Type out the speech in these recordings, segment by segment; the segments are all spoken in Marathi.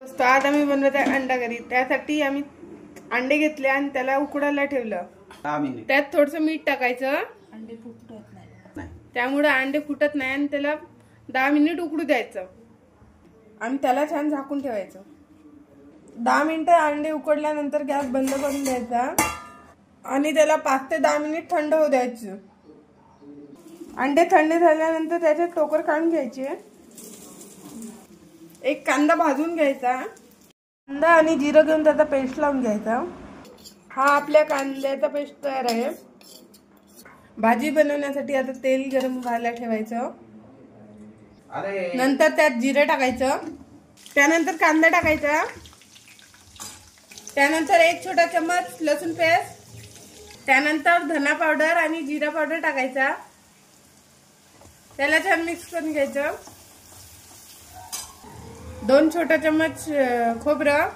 आज आम्ही बनवत आहे अंडा करी। त्यासाठी आम्ही अंडे घेतले आणि त्याला उकडायला ठेवलं। 10 मिनिट त्यात थोडंसं मीठ टाकायचं, अंडे फुटत नाही, त्यामुळे अंडे फुटत नाही आणि त्याला 10 मिनिट उकडू द्यायचं आणि त्याला छान झाकून ठेवायचं। 10 मिनिटं अंडे उकडल्यानंतर गॅस बंद करून द्यायचा आणि त्याला 5 ते 10 मिनिट थंड होऊ द्यायचं। अंडे थंड झाल्यानंतर त्याचे टोकर काढून घ्यायचे। एक कांदा भाजून घ्यायचा, कांदा आणि जिरं घेऊन त्याचा पेस्ट लावून घ्यायचा। हा आपल्या कांद्याचा पेस्ट तयार आहे। भाजी बनवण्यासाठी आता तेल गरम व्हायला ठेवायचं, नंतर त्यात जिरं टाकायचं, त्यानंतर कांदा टाकायचा, त्यानंतर 1 छोटा चम्मच लसूण पेस्ट, त्यानंतर धना पावडर आणि जिरा पावडर टाकायचा। त्याला छान मिक्स करून घ्यायचं। 2 छोटा चम्मच खोबरं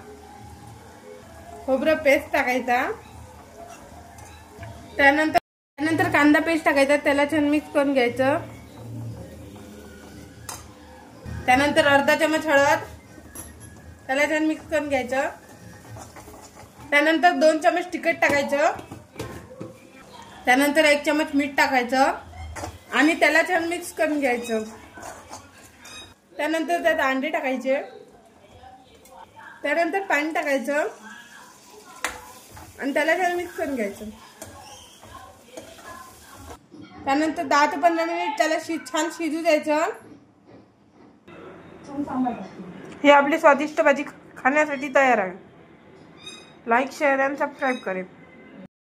पेस्ट टाकायचा, त्यानंतर कांदा पेस्ट टाकायचा, त्याला छान मिक्स करून घ्यायचं। त्यानंतर अर्धा चम्मच हळद, त्याला छान मिक्स करून घ्यायचं। त्यानंतर 2 चम्मच तिखट टाकायचं, त्यानंतर 1 चम्मच मीठ टाकायचं आणि त्याला छान मिक्स करून घ्यायचं। त्यानंतर त्यात अंडे टाकायचे, त्यानंतर पाणी टाकायचं आणि त्याला छान मिक्स करून घ्यायचं। त्यानंतर 10 ते 15 मिनिट त्याला छान शिजू द्यायचं। ही आपली स्वादिष्ट भाजी खाण्यासाठी तयार आहे। लाईक, शेअर आणि सबस्क्राईब करेल।